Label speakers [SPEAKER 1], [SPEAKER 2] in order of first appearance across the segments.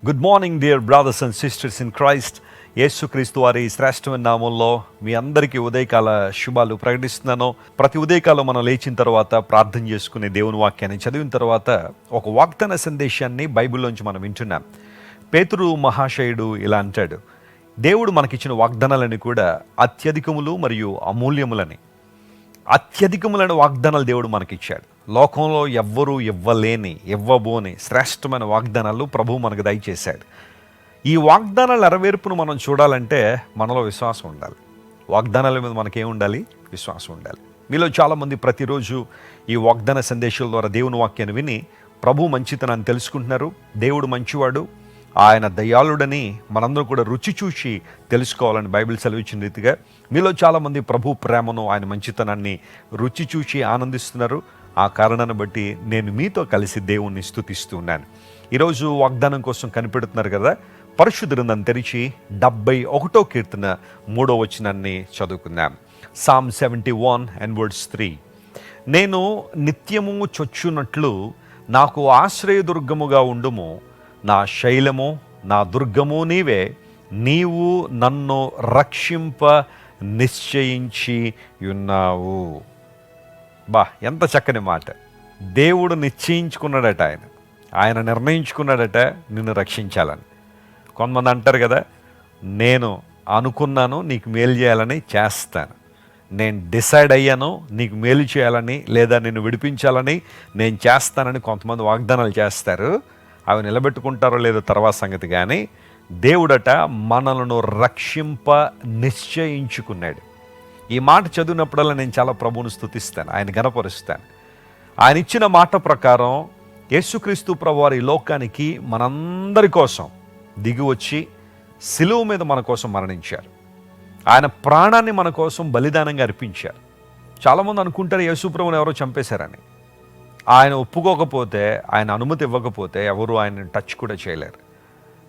[SPEAKER 1] Good morning dear brothers and sisters in Christ. యేసుక్రీస్తు వారి శ్రేష్టమైన నామంలో మీ అందరికీ ఉదయకాల శుభాలు ప్రకటిస్తున్నాను. ప్రతి ఉదయకాలం మనం లేచిన తర్వాత ప్రార్థన చేసుకునే దేవుని వాక్యాన్ని చదివిన తర్వాత ఒక వాగ్దాన సందేశాన్ని బైబిల్లోంచి మనం వింటున్నాం. పేతురు మహాశయుడు ఇలా అంటాడు, దేవుడు మనకిచ్చిన వాగ్దానాలని కూడా అత్యధికములు మరియు అమూల్యములని. అత్యధికములైన వాగ్దానాలు దేవుడు మనకిచ్చాడు. లోకంలో ఎవ్వరూ ఇవ్వబోని శ్రేష్టమైన వాగ్దానాలు ప్రభువు మనకు దయచేశాడు. ఈ వాగ్దానాల నెరవేర్పును మనం చూడాలంటే మనలో విశ్వాసం ఉండాలి. వాగ్దానాల మీద మనకేం ఉండాలి? విశ్వాసం ఉండాలి. మీలో చాలామంది ప్రతిరోజు ఈ వాగ్దాన సందేశాల ద్వారా దేవుని వాక్యాన్ని విని ప్రభు మంచితనాన్ని తెలుసుకుంటున్నారు. దేవుడు మంచివాడు, ఆయన దయాళుడని మనందరూ కూడా రుచి చూసి తెలుసుకోవాలని బైబిల్ సెలవిచ్చిన రీతిగా మీలో చాలామంది ప్రభు ప్రేమను, ఆయన మంచితనాన్ని రుచి చూసి ఆనందిస్తున్నారు. ఆ కారణాన్ని బట్టి నేను మీతో కలిసి దేవుణ్ణి స్తుతిస్తూ ఉన్నాను. ఈరోజు వాగ్దానం కోసం కనిపెడుతున్నారు కదా, పరిశుద్ధ గ్రంథం తెరిచి 71వ కీర్తన 3వ వచనాన్ని చదువుకుందాం. Psalm 71 and verse 3. నేను నిత్యము చొచ్చునట్లు నాకు ఆశ్రయదుర్గముగా ఉండుము, నా శైలము నా దుర్గము నీవే, నీవు నన్ను రక్షింప నిశ్చయించి ఉన్నావు. బా, ఎంత చక్కని మాట. దేవుడు నిశ్చయించుకున్నాడట, ఆయన నిర్ణయించుకున్నాడట నిన్ను రక్షించాలని. కొంతమంది అంటారు కదా, నేను అనుకున్నాను నీకు మేలు చేయాలని చేస్తాను, నేను డిసైడ్ అయ్యాను నీకు మేలు చేయాలని లేదా నిన్ను విడిపించాలని నేను చేస్తానని కొంతమంది వాగ్దానాలు చేస్తారు. అవి నిలబెట్టుకుంటారో లేదో తర్వాత సంగతి. కానీ దేవుడట మనలను రక్షింప నిశ్చయించుకున్నాడు. ఈ మాట చదివినప్పుడల్లా నేను చాలా ప్రభువును స్తుతిస్తాను, ఆయన గణపరుస్తాను. ఆయన ఇచ్చిన మాట ప్రకారం యేసుక్రీస్తు ప్రభువారు ఈ లోకానికి మనందరి కోసం దిగి వచ్చి సిలువ మీద మన కోసం మరణించారు. ఆయన ప్రాణాన్ని మన కోసం బలిదానంగా అర్పించారు. చాలామంది అనుకుంటారు యేసు ప్రభువుని ఎవరో చంపేశారని. ఆయన ఒప్పుకోకపోతే, ఆయన అనుమతి ఇవ్వకపోతే ఎవరు ఆయన టచ్ కూడా చేయలేరు.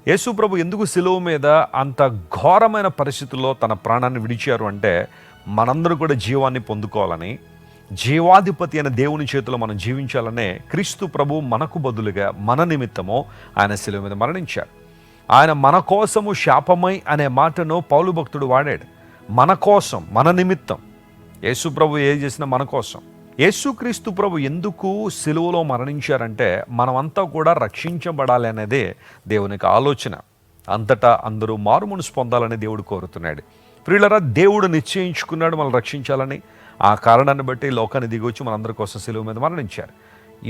[SPEAKER 1] యేసు ప్రభు ఎందుకు సిలువ మీద అంత ఘోరమైన పరిస్థితుల్లో తన ప్రాణాన్ని విడిచారు అంటే, మనందరూ కూడా జీవాన్ని పొందుకోవాలని, జీవాధిపతి అయిన దేవుని చేతిలో మనం జీవించాలనే క్రీస్తు ప్రభు మనకు బదులుగా మన నిమిత్తము ఆయన సిలువ మీద మరణించారు. ఆయన మన కోసము శాపమై అనే మాటను పౌలు భక్తుడు వాడాడు. మన కోసం, మన నిమిత్తం. యేసు ప్రభు ఏం చేసినా మన కోసం. యేసుక్రీస్తు ప్రభు ఎందుకు సిలువలో మరణించారంటే, మనమంతా కూడా రక్షించబడాలి అనేదే దేవునికి ఆలోచన. అంతటా అందరూ మారు మనసు పొందాలని దేవుడు కోరుతున్నాడు. ప్రియులరా, దేవుడు నిశ్చయించుకున్నాడు మనం రక్షించాలని. ఆ కారణాన్ని బట్టి లోకాన్ని దిగొచ్చి మనందరి కోసం సిలువ మీద మరణించారు.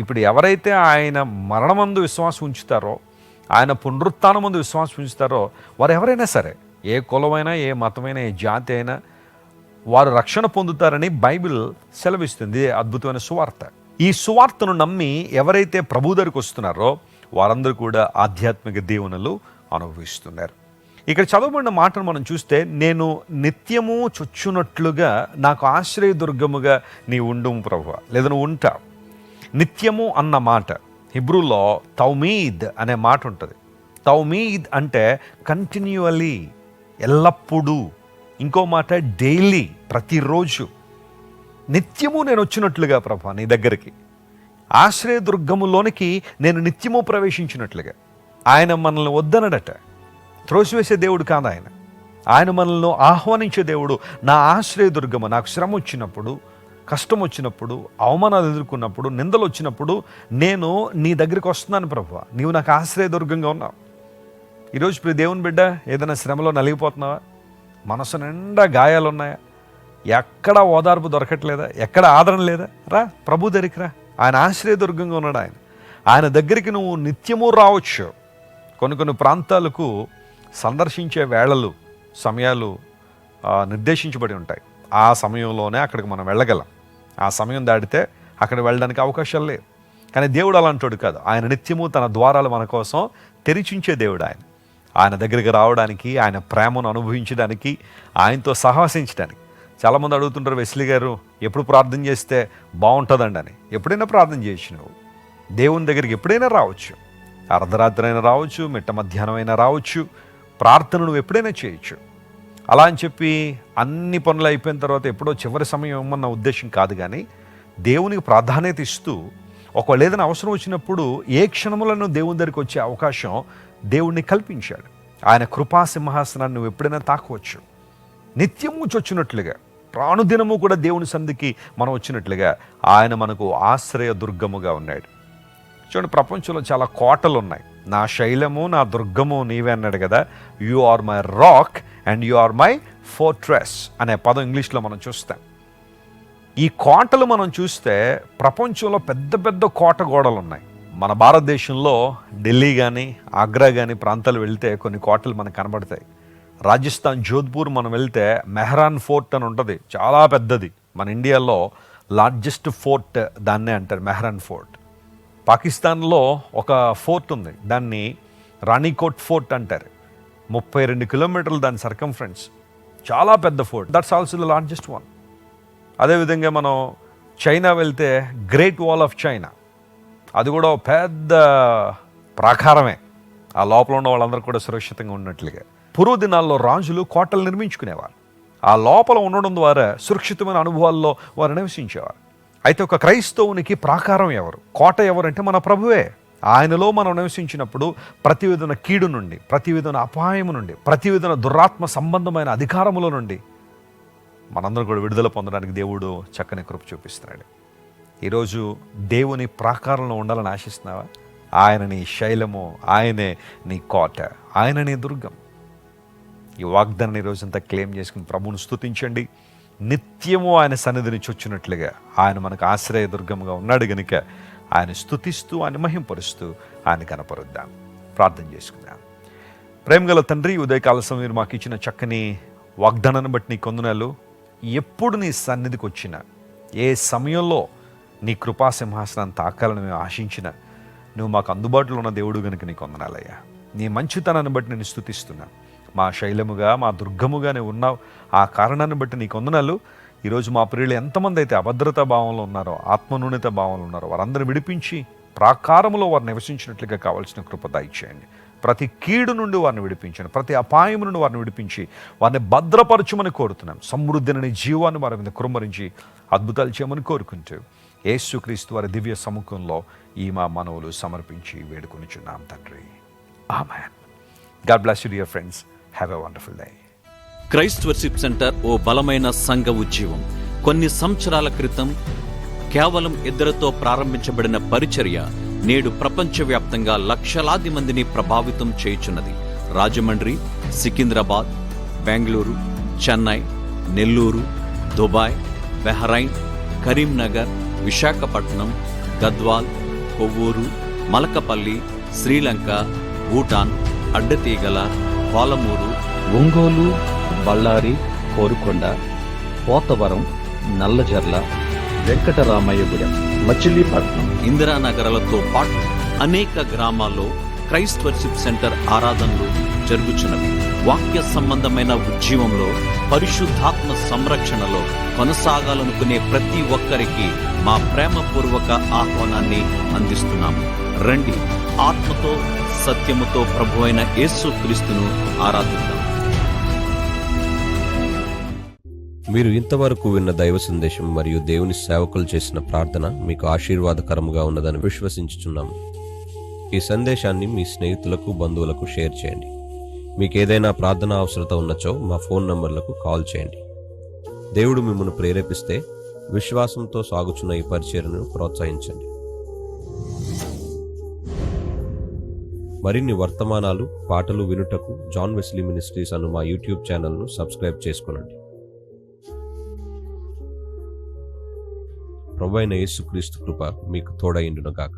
[SPEAKER 1] ఇప్పుడు ఎవరైతే ఆయన మరణమందు విశ్వాసం ఉంచుతారో, ఆయన పునరుత్థానమందు విశ్వాసం ఉంచుతారో, వారు ఎవరైనా సరే, ఏ కులమైనా, ఏ మతమైనా, ఏ జాతి అయినా, వారు రక్షణ పొందుతారని బైబిల్ సెలవిస్తుంది. అద్భుతమైన సువార్త. ఈ సువార్తను నమ్మి ఎవరైతే ప్రభు దగ్గరికి వస్తున్నారో వారందరూ కూడా ఆధ్యాత్మిక దీవెనలు అనుభవిస్తున్నారు. ఇక్కడ చదవబడిన మాటను మనం చూస్తే, నేను నిత్యము చొచ్చునట్లుగా నాకు ఆశ్రయదుర్గముగా నీ ఉండుము ప్రభువా, లేదా నువ్వు ఉంటావు. నిత్యము అన్న మాట హిబ్రూలో తౌమీద్ అనే మాట ఉంటుంది. తౌమీద్ అంటే కంటిన్యూవలీ, ఎల్లప్పుడూ. ఇంకో మాట డైలీ, ప్రతిరోజు. నిత్యము నేను వచ్చినట్లుగా ప్రభా నీ దగ్గరికి, ఆశ్రయదుర్గములోనికి నేను నిత్యము ప్రవేశించినట్లుగా. ఆయన మనల్ని వద్దనడట, త్రోసివేసే దేవుడు కాదు ఆయన. ఆయన మనల్ని ఆహ్వానించే దేవుడు. నా ఆశ్రయదుర్గము, నాకు శ్రమ వచ్చినప్పుడు, కష్టం వచ్చినప్పుడు, అవమానాలు ఎదుర్కొన్నప్పుడు, నిందలు వచ్చినప్పుడు నేను నీ దగ్గరికి వస్తున్నాను ప్రభువా, నీవు నాకు ఆశ్రయదుర్గంగా ఉన్నావు. ఈరోజు ప్రియ దేవుని బిడ్డ, ఏదైనా శ్రమలో నలిగిపోతున్నావా? మనసు నిండా గాయాలు ఉన్నాయా? ఎక్కడ ఓదార్పు దొరకట్లేదా? ఎక్కడ ఆదరణ లేదా? రా ప్రభు దగ్గరికి రా. ఆయన ఆశ్రయదుర్గంగా ఉన్నాడు. ఆయన దగ్గరికి నువ్వు నిత్యము రావచ్చు. కొన్ని ప్రాంతాలకు సందర్శించే వేళలు, సమయాలు నిర్దేశించబడి ఉంటాయి. ఆ సమయంలోనే అక్కడికి మనం వెళ్ళగలం. ఆ సమయం దాటితే అక్కడికి వెళ్ళడానికి అవకాశాలు లేవు. కానీ దేవుడు అలాంటోడు కాదు. ఆయన నిత్యము తన ద్వారాలు మన కోసం తెరిచించే దేవుడు. ఆయన దగ్గరికి రావడానికి, ఆయన ప్రేమను అనుభవించడానికి, ఆయనతో సహవసించడానికి. చాలామంది అడుగుతుంటారు, వెస్లీ గారు ఎప్పుడు ప్రార్థన చేస్తే బాగుంటుందండి అని. ఎప్పుడైనా ప్రార్థన చేయొచ్చు. నువ్వు దేవుని దగ్గరికి ఎప్పుడైనా రావచ్చు. అర్ధరాత్రి అయినా రావచ్చు, మిట్ట మధ్యాహ్నం అయినా రావచ్చు. ప్రార్థన నువ్వు ఎప్పుడైనా చేయొచ్చు. అలా అని చెప్పి అన్ని పనులు అయిపోయిన తర్వాత ఎప్పుడో చివరి సమయం ఇవ్వమన్న ఉద్దేశం కాదు. కానీ దేవునికి ప్రాధాన్యత ఇస్తూ ఒకవేళ ఏదైనా అవసరం వచ్చినప్పుడు ఏ క్షణములను దేవుని దగ్గరికి వచ్చే అవకాశం దేవుణ్ణి కల్పించాడు. ఆయన కృపా సింహాసనాన్ని నువ్వు ఎప్పుడైనా తాకవచ్చు. నిత్యము చొచ్చినట్లుగా, ప్రాణుదినము కూడా దేవుని సంధికి మనం వచ్చినట్లుగా ఆయన మనకు ఆశ్రయ దుర్గముగా ఉన్నాడు. చూడండి, ప్రపంచంలో చాలా కోటలు ఉన్నాయి. నా శైలము, నా దుర్గము నీవే అన్నాడు కదా. You are my rock and you are my fortress అనే పదం ఇంగ్లీష్లో మనం చూస్తాం. ఈ కోటలు మనం చూస్తే ప్రపంచంలో పెద్ద పెద్ద కోట గోడలు ఉన్నాయి. మన భారతదేశంలో ఢిల్లీ కానీ, ఆగ్రా కానీ ప్రాంతాలు వెళ్తే కొన్ని కోటలు మనకు కనబడతాయి. రాజస్థాన్ జోధ్పూర్ మనం వెళ్తే మెహ్రాన్ ఫోర్ట్ అని ఉంటుంది, చాలా పెద్దది. మన ఇండియాలో లార్జెస్ట్ ఫోర్ట్ దాన్నే అంటారు, మెహ్రాన్ ఫోర్ట్. పాకిస్తాన్లో ఒక ఫోర్ట్ ఉంది, దాన్ని రాణికోట్ ఫోర్ట్ అంటారు. 32 కిలోమీటర్లు దాని సర్కంఫరెన్స్, చాలా పెద్ద fort. That's also the largest one. అదేవిధంగా మనం చైనా వెళ్తే గ్రేట్ వాల్ ఆఫ్ చైనా, అది కూడా పెద్ద ప్రాకారమే. ఆ లోపల ఉన్న వాళ్ళందరూ కూడా సురక్షితంగా ఉన్నట్లుగా. పూర్వ దినాల్లో రాజులు కోటలు నిర్మించుకునేవారు. ఆ లోపల ఉండడం ద్వారా సురక్షితమైన అనుభవాల్లో వారు నివసించేవారు. అయితే ఒక క్రైస్తవునికి ప్రాకారం ఎవరు, కోట ఎవరంటే మన ప్రభువే. ఆయనలో మనం నివసించినప్పుడు ప్రతి విధమైన కీడు నుండి, ప్రతి విధమైన అపాయము నుండి, ప్రతి విధమైన దురాత్మ సంబంధమైన అధికారముల నుండి మనందరం కూడా విడుదల పొందడానికి దేవుడు చక్కని కృప చూపిస్తున్నాడు. ఈరోజు దేవుని ప్రాకారంలో ఉండాలని ఆశిస్తున్నావా? ఆయన నీ శైలము, ఆయనే నీ కోట, ఆయన నీ దుర్గం. ఈ వాగ్దానాన్ని ఈరోజంతా క్లెయిమ్ చేసుకుని ప్రభువును స్తుతించండి. నిత్యము ఆయన సన్నిధిని చొచ్చినట్లుగా ఆయన మనకు ఆశ్రయ దుర్గముగా ఉన్నాడు గనుక ఆయన స్తుతిస్తూ, ఆయన మహింపరుస్తూ ఆయన కనపరుద్దాం. ప్రార్థన చేసుకుందాం. ప్రేమగల తండ్రి, ఉదయకాల సమయం మాకు ఇచ్చిన చక్కని వాగ్దానాన్ని బట్టి నీ కొందనాలు. ఎప్పుడు నీ సన్నిధికి వచ్చినా, ఏ సమయంలో నీ కృపా సింహాసనాన్ని తాకాలని మేము ఆశించిన, నువ్వు మాకు అందుబాటులో ఉన్న దేవుడు కనుక నీకు వందనాలయ్యా. నీ మంచితనాన్ని బట్టి నేను స్తుతిస్తున్నా. మా శైలముగా, మా దుర్గముగా నువ్వు ఉన్నావు. ఆ కారణాన్ని బట్టి నీకు వందనాలు. ఈరోజు మా ప్రియులు ఎంతమంది అయితే అభద్రతా భావంలో ఉన్నారో, ఆత్మన్యూనత భావంలో ఉన్నారో, వారందరూ విడిపించి ప్రాకారములో వారు నివసించినట్లుగా కావాల్సిన కృప దయచేయండి. ప్రతి కీడు నుండి వారిని విడిపించండి, ప్రతి అపాయం నుండి వారిని విడిపించి వారిని భద్రపరచమని కోరుతున్నాం. సమృద్ధిని జీవాన్ని వారి మీద కురుమరించి అద్భుతాలు చేయమని కోరుకుంటూ యేసుక్రీస్తు వారి దివ్య సముఖంలో ఈ మా మనవులు సమర్పించి వేడుకొనిచున్నాం తండ్రి. Amen. God bless you dear friends. Have a wonderful day.
[SPEAKER 2] Christ worship centre ఓ బలమైన సంఘ ఉద్యమం. కొన్ని సంవత్సరాల క్రితం కేవలం 2తో ప్రారంభించబడిన పరిచర్య నేడు ప్రపంచవ్యాప్తంగా లక్షలాది మందిని ప్రభావితం చేయుచున్నది. రాజమండ్రి, సికింద్రాబాద్, బెంగళూరు, చెన్నై, నెల్లూరు, దుబాయ్, బహ్రైన్, కరీంనగర్, విశాఖపట్నం, గద్వాల్, కొవ్వూరు, మలకపల్లి, శ్రీలంక, భూటాన్, అడ్డతీగల, పాలమూరు,
[SPEAKER 3] ఒంగోలు, బళ్ళారి, కోరుకొండ, పోతవరం, నల్లజర్ల, వెంకటరామయ్యగూడెం, మచిలీపట్నం,
[SPEAKER 2] ఇందిరానగర్లతో పాటు అనేక గ్రామాల్లో క్రైస్ట్ వర్షిప్ సెంటర్ ఆరాధనలు జరుగుచున్నవి. వాక్య సంబంధమైన ఉద్యమంలో, పరిశుద్ధాత్మ సంరక్షణలో కొనసాగాలనుకునే ప్రతి ఒక్కరికి మా ప్రేమపూర్వక ఆహ్వానాన్ని అందిస్తున్నాము. రండి, ఆత్మతో సత్యముతో ప్రభువైన యేసుక్రీస్తును ఆరాధిద్దాం.
[SPEAKER 4] మీరు ఇంతవరకు విన్న దైవ సందేశం మరియు దేవుని సేవకులు చేసిన ప్రార్థన మీకు ఆశీర్వాదకరముగా ఉన్నదని విశ్వసించుచున్నాము. ఈ సందేశాన్ని మీ స్నేహితులకు, బంధువులకు షేర్ చేయండి. మీకు ఏదైనా ప్రార్థన అవసరత ఉన్నచో మా ఫోన్ నంబర్లకు కాల్ చేయండి. దేవుడు మిమ్మల్ని ప్రేరేపిస్తే విశ్వాసంతో సాగుచున్న ఈ పరిచర్యను ప్రోత్సహించండి. మరిన్ని వర్తమానాలు, పాటలు వినుటకు జాన్ వెస్లీ మినిస్ట్రీస్ అను మా యూట్యూబ్ ఛానల్ను సబ్స్క్రైబ్ చేసుకొనండి. ప్రభువైన యేసుక్రీస్తు కృప మీకు తోడైండును గాక.